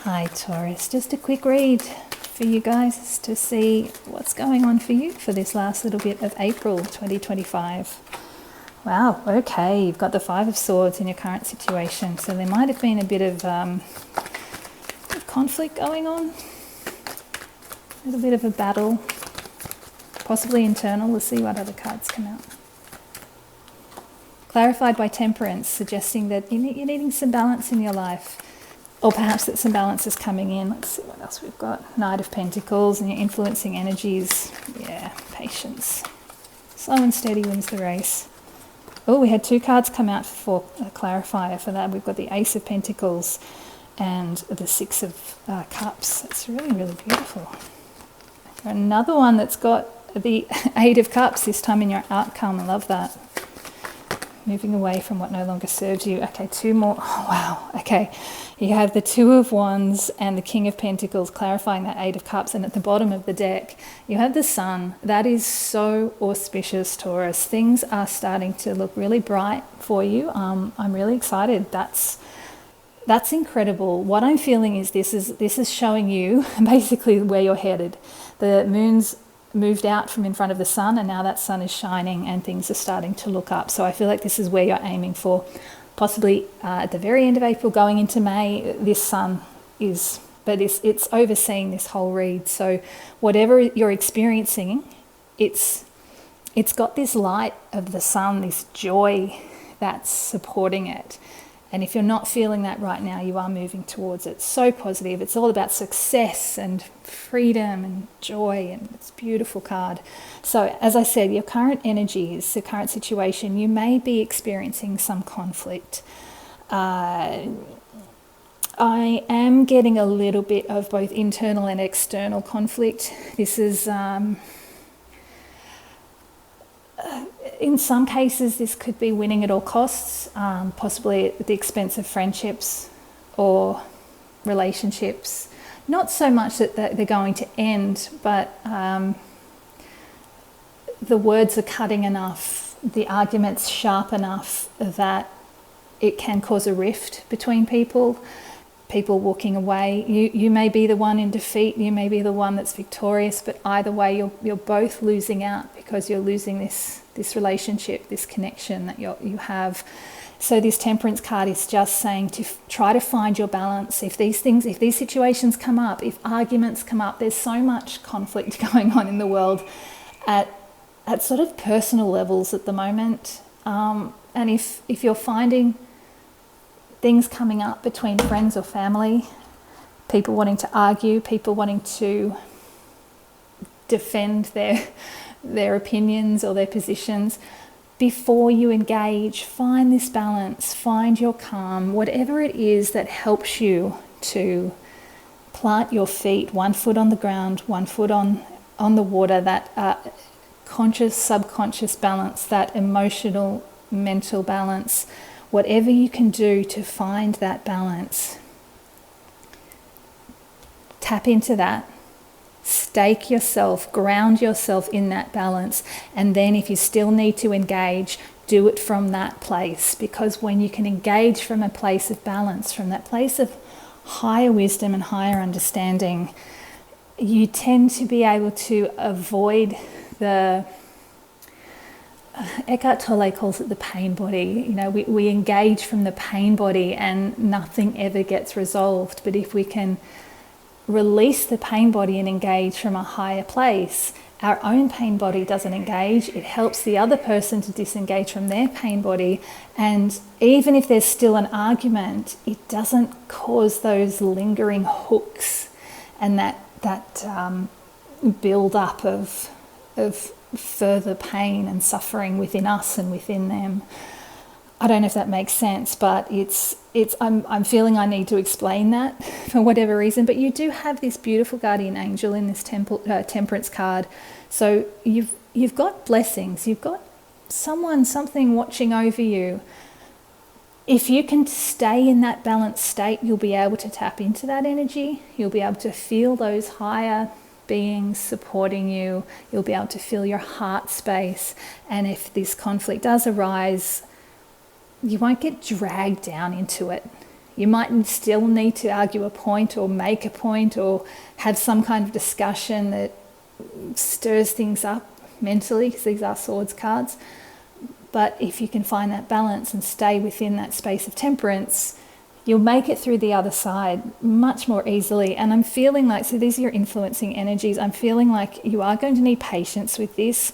Hi Taurus, just a quick read for you guys to see what's going on for you for this last little bit of April 2025. Wow, okay, you've got the Five of Swords in your current situation, so there might have been a bit of conflict going on, a little bit of a battle, possibly internal. We'll see what other cards come out. Clarified by Temperance, suggesting that you're needing some balance in your life. Or perhaps that some balance is coming in. Let's see what else we've got. Knight of Pentacles and your influencing energies. Yeah, patience. Slow and steady wins the race. Oh, we had two cards come out for a clarifier for that. We've got the Ace of Pentacles and the Six of Cups. It's really, really beautiful. Another one that's got the Eight of Cups, this time in your outcome. I love that. Moving away from what no longer serves you. Okay, two more. Oh, wow. Okay. You have the Two of Wands and the King of Pentacles clarifying that Eight of Cups. And at the bottom of the deck, you have the Sun. That is so auspicious, Taurus. Things are starting to look really bright for you. I'm really excited. That's incredible. What I'm feeling is this is showing you basically where you're headed. The moon's moved out from in front of the sun, and now that sun is shining and things are starting to look up. So I feel like this is where you're aiming for. Possibly at the very end of April going into May, this sun is, but it's overseeing this whole read. So whatever you're experiencing, it's got this light of the sun, this joy that's supporting it. And if you're not feeling that right now, you are moving towards it. So positive. It's all about success and freedom and joy, and it's a beautiful card. So as I said, your current energies, the current situation, you may be experiencing some conflict. I am getting a little bit of both internal and external conflict. This is... in some cases, this could be winning at all costs, possibly at the expense of friendships or relationships. Not so much that they're going to end, but the words are cutting enough, the argument's sharp enough that it can cause a rift between people walking away. You may be the one in defeat, you may be the one that's victorious, but either way you're both losing out because you're losing this relationship, this connection that you have. So this Temperance card is just saying to try to find your balance. If these situations come up, if arguments come up, there's so much conflict going on in the world at sort of personal levels at the moment. And if you're finding things coming up between friends or family, people wanting to argue, people wanting to defend their opinions or their positions, before you engage, find this balance, find your calm, whatever it is that helps you to plant your feet, one foot on the ground, one foot on the water, that conscious, subconscious balance, that emotional, mental balance. Whatever you can do to find that balance, tap into that, stake yourself, ground yourself in that balance, and then if you still need to engage, do it from that place. Because when you can engage from a place of balance, from that place of higher wisdom and higher understanding, you tend to be able to avoid the... Eckhart Tolle calls it the pain body. You know, we engage from the pain body and nothing ever gets resolved. But if we can release the pain body and engage from a higher place, our own pain body doesn't engage. It helps the other person to disengage from their pain body. And even if there's still an argument, it doesn't cause those lingering hooks and that build up of further pain and suffering within us and within them. I don't know if that makes sense, but I'm feeling I need to explain that for whatever reason. But you do have this beautiful guardian angel in this Temperance card, so you've got blessings, you've got something watching over you. If you can stay in that balanced state, you'll be able to tap into that energy. You'll be able to feel those higher beings supporting you. You'll be able to feel your heart space. And if this conflict does arise, you won't get dragged down into it. You might still need to argue a point or make a point or have some kind of discussion that stirs things up mentally, because these are swords cards. But if you can find that balance and stay within that space of temperance, you'll make it through the other side much more easily. And I'm feeling like, so these are your influencing energies, I'm feeling like you are going to need patience with this.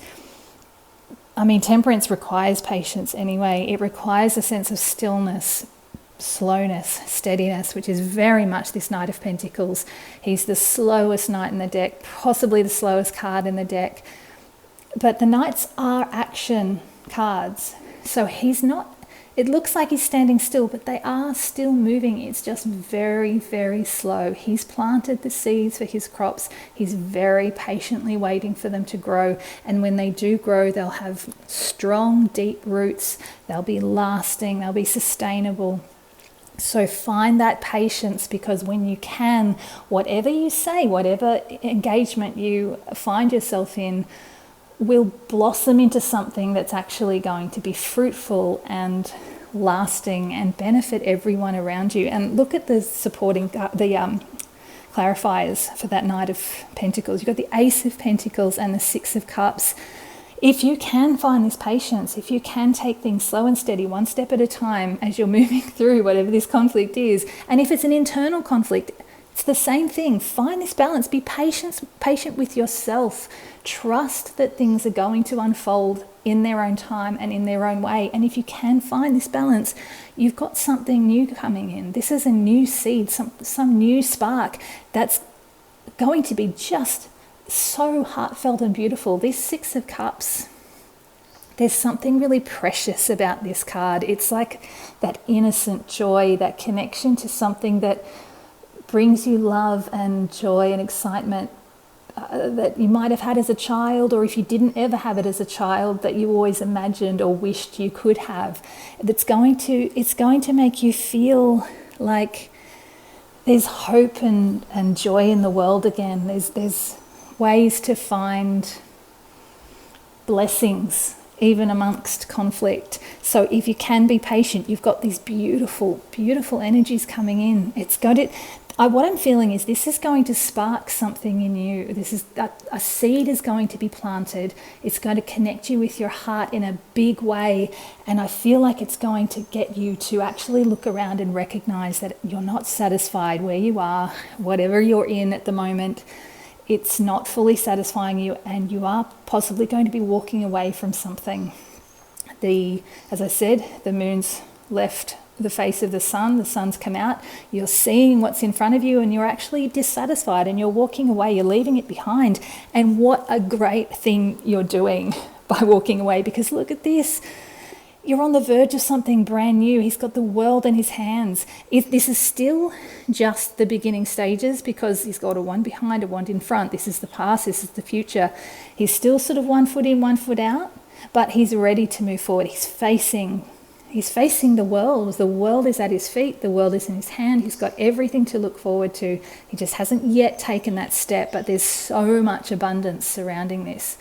I mean, temperance requires patience anyway. It requires a sense of stillness, slowness, steadiness, which is very much this Knight of Pentacles. He's the slowest knight in the deck, possibly the slowest card in the deck. But the knights are action cards. So he's not, it looks like he's standing still, but they are still moving. It's just very, very slow. He's planted the seeds for his crops. He's very patiently waiting for them to grow. And when they do grow, they'll have strong, deep roots. They'll be lasting. They'll be sustainable. So find that patience, because when you can, whatever you say, whatever engagement you find yourself in, will blossom into something that's actually going to be fruitful and lasting and benefit everyone around you. And look at the supporting, the clarifiers for that Knight of Pentacles. You've got the Ace of Pentacles and the Six of Cups. If you can find this patience, if you can take things slow and steady, one step at a time as you're moving through whatever this conflict is, and if it's an internal conflict, it's the same thing. Find this balance. Be patient with yourself. Trust that things are going to unfold in their own time and in their own way. And if you can find this balance, you've got something new coming in. This is a new seed, some new spark that's going to be just so heartfelt and beautiful. This Six of Cups, there's something really precious about this card. It's like that innocent joy, that connection to something that brings you love and joy and excitement that you might have had as a child, or if you didn't ever have it as a child, that you always imagined or wished you could have. It's going to make you feel like there's hope and joy in the world again. There's ways to find blessings even amongst conflict. So if you can be patient, you've got these beautiful, beautiful energies coming in. What I'm feeling is this is going to spark something in you. This is a seed is going to be planted. It's going to connect you with your heart in a big way. And I feel like it's going to get you to actually look around and recognize that you're not satisfied where you are, whatever you're in at the moment. It's not fully satisfying you, and you are possibly going to be walking away from something. As I said, the moon's left the face of the sun's come out, you're seeing what's in front of you, and you're actually dissatisfied and you're walking away, you're leaving it behind. And what a great thing you're doing by walking away, because look at this. You're on the verge of something brand new. He's got the world in his hands. This is still just the beginning stages, because he's got a one behind, a one in front. This is the past, this is the future. He's still sort of 1 foot in, 1 foot out, but he's ready to move forward. He's facing the world. The world is at his feet. The world is in his hand. He's got everything to look forward to. He just hasn't yet taken that step, but there's so much abundance surrounding this.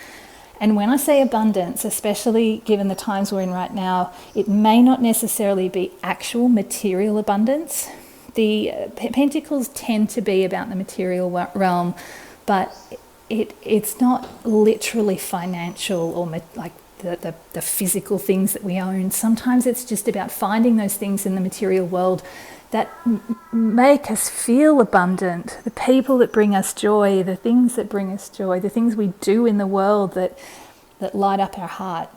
And when I say abundance, especially given the times we're in right now, it may not necessarily be actual material abundance. The Pentacles tend to be about the material realm, but it's not literally financial or like the physical things that we own. Sometimes it's just about finding those things in the material world that make us feel abundant, the people that bring us joy, the things that bring us joy, the things we do in the world that light up our heart.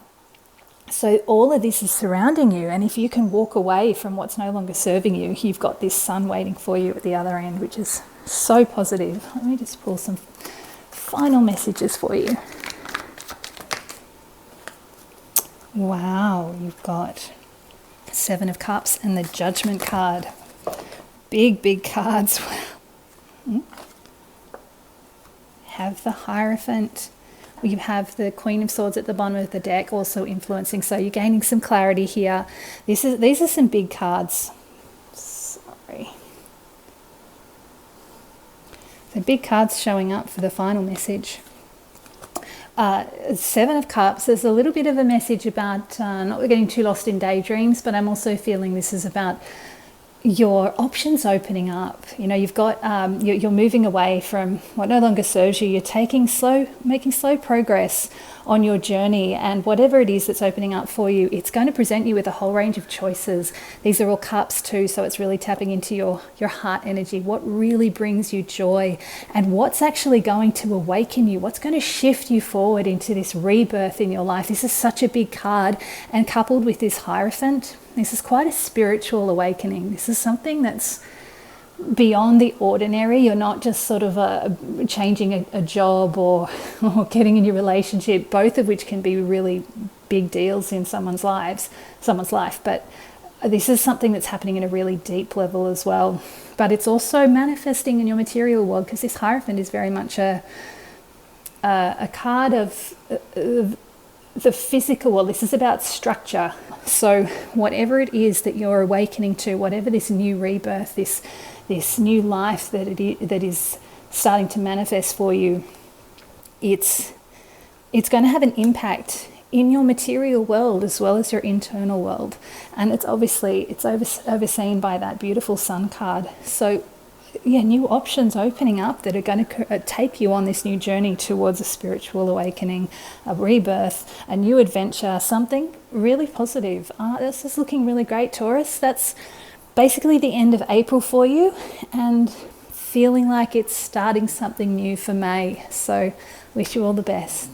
So all of this is surrounding you, and if you can walk away from what's no longer serving you, you've got this sun waiting for you at the other end, which is so positive. Let me just pull some final messages for you. Wow, you've got Seven of Cups and the Judgment card. Big cards. Have the Hierophant. You have the Queen of Swords at the bottom of the deck also influencing. So you're gaining some clarity here. These are some big cards. Sorry. So big cards showing up for the final message. Seven of Cups, there's a little bit of a message about not getting too lost in daydreams, but I'm also feeling this is about your options opening up. You know, you've got you're moving away from what no longer serves you. You're making slow progress on your journey, and whatever it is that's opening up for you, it's going to present you with a whole range of choices. These are all cups too, so it's really tapping into your heart energy, what really brings you joy, and what's actually going to awaken you, what's going to shift you forward into this rebirth in your life. This is such a big card, and coupled with this Hierophant, this is quite a spiritual awakening. This is something that's beyond the ordinary. You're not just sort of changing a job or getting a new relationship, both of which can be really big deals in someone's life. But this is something that's happening at a really deep level as well. But it's also manifesting in your material world, because this Hierophant is very much a card of the physical world. This is about structure. So whatever it is that you're awakening to, whatever this new rebirth, this new life that is starting to manifest for you, it's going to have an impact in your material world as well as your internal world. And it's overseen by that beautiful Sun card. So yeah, new options opening up that are going to take you on this new journey towards a spiritual awakening, a rebirth, a new adventure, something really positive. This is looking really great, Taurus. That's basically the end of April for you, and feeling like it's starting something new for May. So wish you all the best.